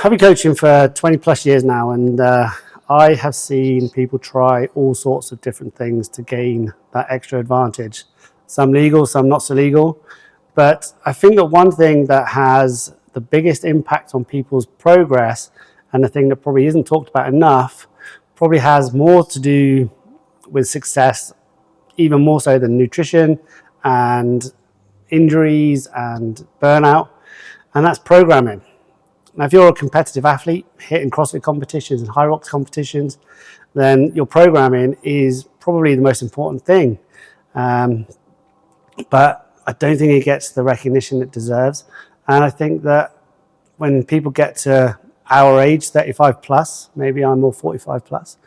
I've been coaching for 20 plus years now, and I have seen people try all sorts of different things to gain that extra advantage. Some legal, some not so legal. But I think that one thing that has the biggest impact on people's progress, and the thing that probably isn't talked about enough, probably has more to do with success, even more so than nutrition and injuries and burnout, and that's programming. Now, if you're a competitive athlete hitting CrossFit competitions and high rocks competitions, then your programming is probably the most important thing. But I don't think it gets the recognition it deserves. And I think that when people get to our age, 35 plus, maybe I'm more 45 plus,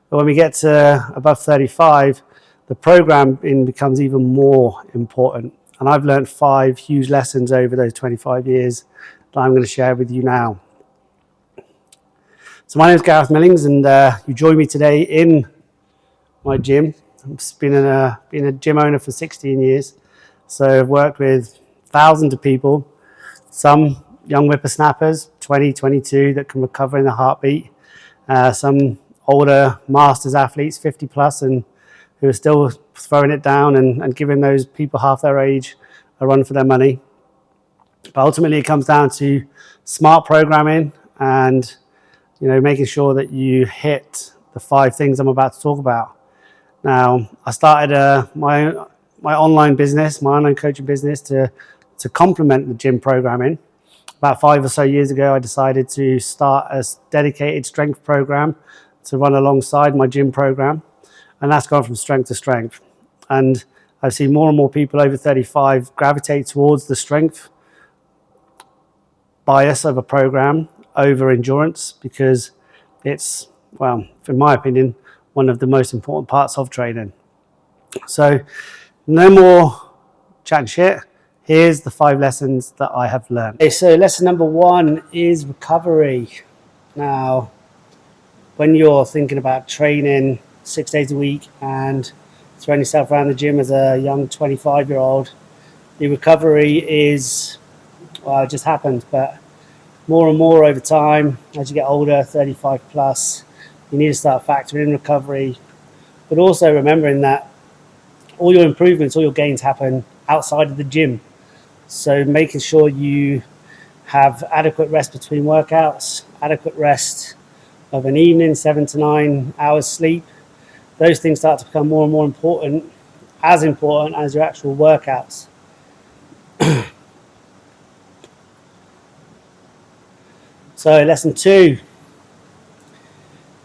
but when we get to above 35, the programming becomes even more important. And I've learned 5 huge lessons over those 25 years that I'm going to share with you now. So my name is Gareth Millings, and you join me today in my gym. I've been a gym owner for 16 years. So I've worked with thousands of people, some young whippersnappers, 20, 22, that can recover in a heartbeat. Some older masters athletes, 50 plus, and who are still throwing it down and giving those people half their age a run for their money. But ultimately, it comes down to smart programming and, making sure that you hit the 5 things I'm about to talk about. Now, I started my online business, my online coaching business, to complement the gym programming. About 5 or so years ago, I decided to start a dedicated strength program to run alongside my gym program, and that's gone from strength to strength. And I've seen more and more people over 35 gravitate towards the strength bias of a program over endurance, because it's, well, in my opinion, one of the most important parts of training. So no more chatting shit. Here's the 5 lessons that I have learned. Okay, so lesson number 1 is recovery. Now, when you're thinking about training 6 days a week and throwing yourself around the gym as a young 25-year-old, the recovery is, well, it just happens. But more and more over time, as you get older, 35 plus, you need to start factoring in recovery, but also remembering that all your improvements, all your gains happen outside of the gym. So making sure you have adequate rest between workouts, adequate rest of an evening, 7 to 9 hours sleep. Those things start to become more and more important as your actual workouts. So lesson 2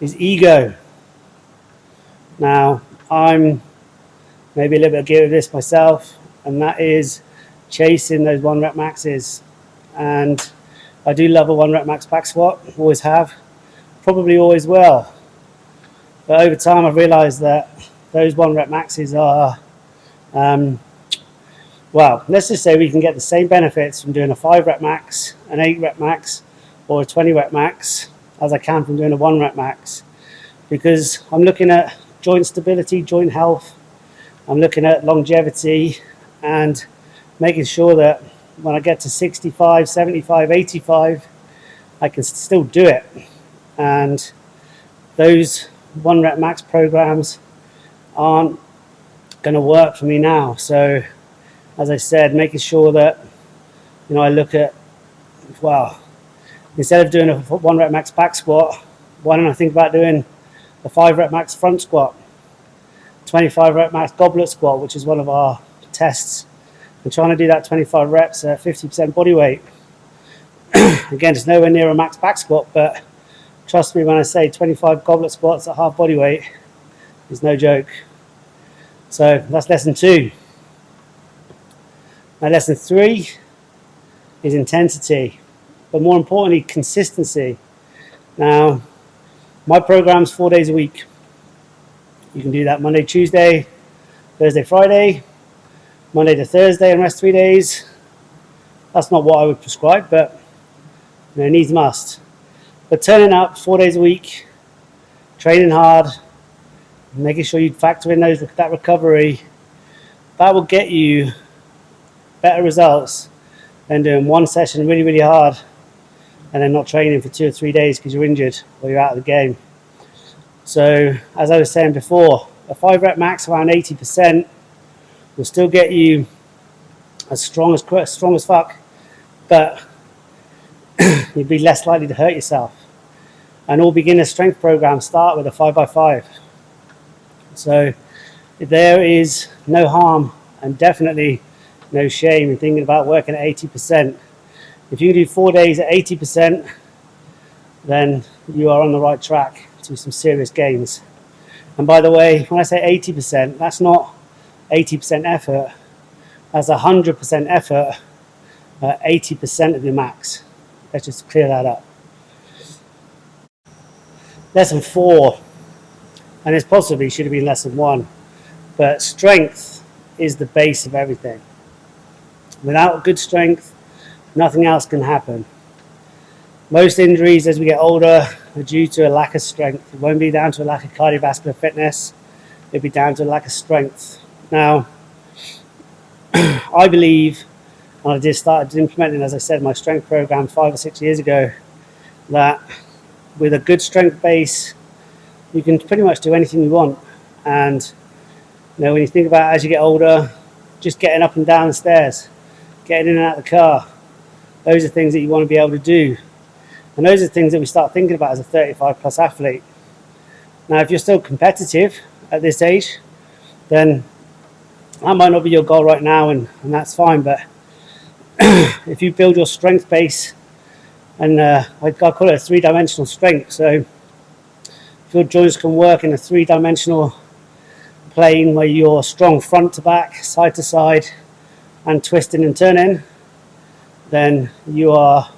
is ego. Now, I'm maybe a little bit guilty of this myself, and that is chasing those 1 rep maxes. And I do love a 1 rep max back squat, always have, probably always will. But over time, I've realized that those 1 rep maxes are, well, let's just say we can get the same benefits from doing a 5 rep max, an 8 rep max, or a 20 rep max as I can from doing a 1 rep max. Because I'm looking at joint stability, joint health, I'm looking at longevity, and making sure that when I get to 65, 75, 85, I can still do it. And those 1 rep max programs aren't going to work for me now. So, as I said, making sure that, I look at, well, instead of doing a 1 rep max back squat, why don't I think about doing a 5 rep max front squat, 25 rep max goblet squat, which is one of our tests, and trying to do that 25 reps at 50% body weight. Again, it's nowhere near a max back squat, but trust me when I say 25 goblet squats at half body weight is no joke. So that's lesson 2. Now, lesson 3 is intensity, but more importantly, consistency. Now, my program's 4 days a week. You can do that Monday, Tuesday, Thursday, Friday, Monday to Thursday, and rest 3 days. That's not what I would prescribe, but needs must. But turning up 4 days a week, training hard, making sure you factor in that recovery, that will get you better results than doing one session really, really hard and then not training for 2 or 3 days because you're injured or you're out of the game. So as I was saying before, a 5 rep max around 80% will still get you as strong as fuck, but you'd be less likely to hurt yourself. And all beginner strength programs start with a 5x5. So there is no harm and definitely no shame in thinking about working at 80%. If you can do 4 days at 80%, then you are on the right track to some serious gains. And by the way, when I say 80%, that's not 80% effort, that's 100% effort at 80% of your max. Let's just clear that up. Lesson 4, and this possibly should have been lesson 1, but strength is the base of everything. Without good strength, nothing else can happen. Most injuries as we get older are due to a lack of strength. It won't be down to a lack of cardiovascular fitness, it'll be down to a lack of strength. Now, I believe, and I just started implementing, as I said, my strength program 5 or 6 years ago, that with a good strength base, you can pretty much do anything you want. And when you think about it, as you get older, just getting up and down the stairs, getting in and out of the car, those are things that you want to be able to do. And those are things that we start thinking about as a 35 plus athlete. Now, if you're still competitive at this age, then that might not be your goal right now, and that's fine. But if you build your strength base, and I call it a 3-dimensional strength. So if your joints can work in a 3-dimensional plane where you're strong front to back, side to side, and twisting and turning, then you are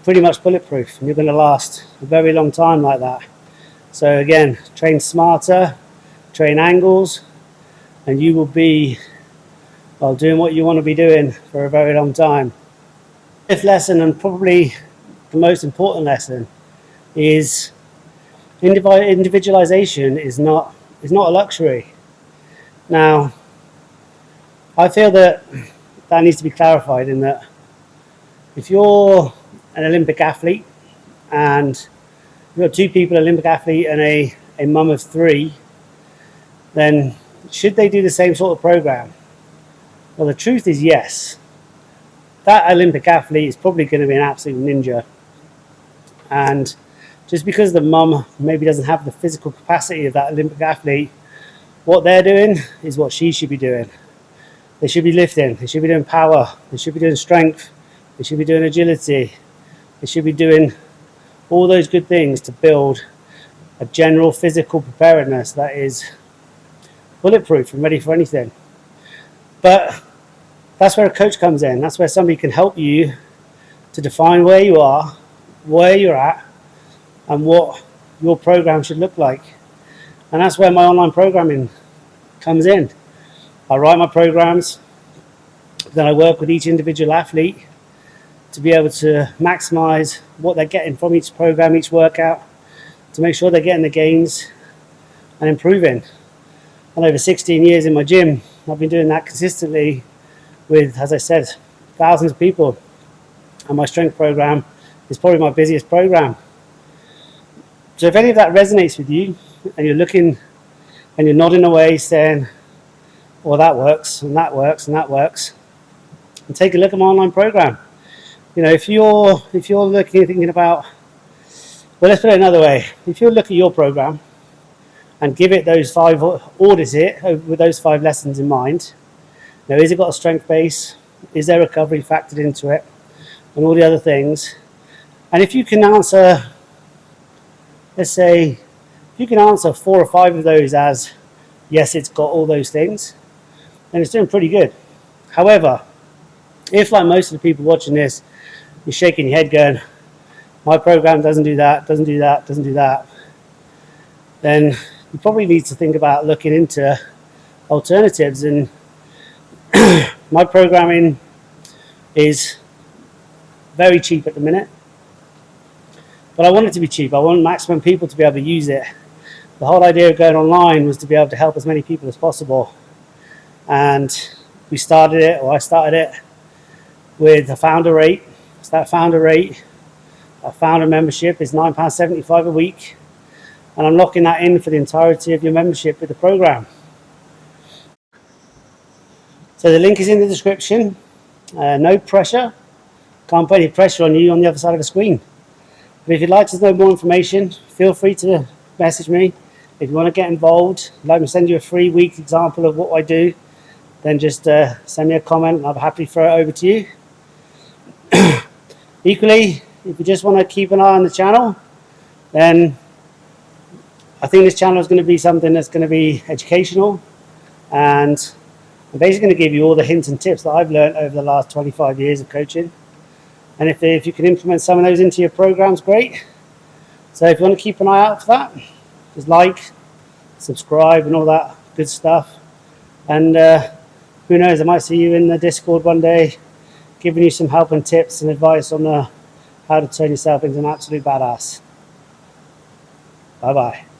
pretty much bulletproof and you're going to last a very long time like that. So again, train smarter, train angles, and you will be doing what you want to be doing for a very long time. Fifth lesson, and probably the most important lesson, is individualization is not a luxury. Now, I feel that needs to be clarified in that if you're an Olympic athlete and you've got 2 people, an Olympic athlete and a mum of 3, then should they do the same sort of program? Well, the truth is yes. That Olympic athlete is probably going to be an absolute ninja. And just because the mum maybe doesn't have the physical capacity of that Olympic athlete, what they're doing is what she should be doing. They should be lifting, they should be doing power, they should be doing strength, they should be doing agility, they should be doing all those good things to build a general physical preparedness that is bulletproof and ready for anything. But that's where a coach comes in. That's where somebody can help you to define where you are, where you're at, and what your program should look like. And that's where my online programming comes in. I write my programs, then I work with each individual athlete to be able to maximize what they're getting from each program, each workout, to make sure they're getting the gains and improving. And over 16 years in my gym, I've been doing that consistently with, as I said, thousands of people. And my strength program is probably my busiest program. So if any of that resonates with you, and you're looking and you're nodding away saying, well, that works, and that works, and that works, and take a look at my online program. If you're thinking about, well, let's put it another way. If you look at your program and give it those 5, audit it with those 5 lessons in mind. Now, is it got a strength base? Is there recovery factored into it? And all the other things. And if you can answer, let's say, if you can answer 4 or 5 of those as, yes, it's got all those things, then it's doing pretty good. However, if, like most of the people watching this, you're shaking your head going, my program doesn't do that, doesn't do that, doesn't do that, then you probably need to think about looking into alternatives. And my programming is very cheap at the minute, but I want it to be cheap. I want maximum people to be able to use it. The whole idea of going online was to be able to help as many people as possible. And I started it with a founder rate. So that founder rate a founder membership is £9.75 a week, and I'm locking that in for the entirety of your membership with the program. So the link is in the description. No pressure. Can't put any pressure on you on the other side of the screen. But if you'd like to know more information, feel free to message me. If you want to get involved, I'd like to send you a free week example of what I do, then just send me a comment and I'll happily throw it over to you. Equally, if you just want to keep an eye on the channel, then I think this channel is going to be something that's going to be educational, and I'm basically going to give you all the hints and tips that I've learned over the last 25 years of coaching. And if you can implement some of those into your programs, great. So if you want to keep an eye out for that, just like, subscribe and all that good stuff. And who knows, I might see you in the Discord one day, giving you some help and tips and advice on how to turn yourself into an absolute badass. Bye-bye.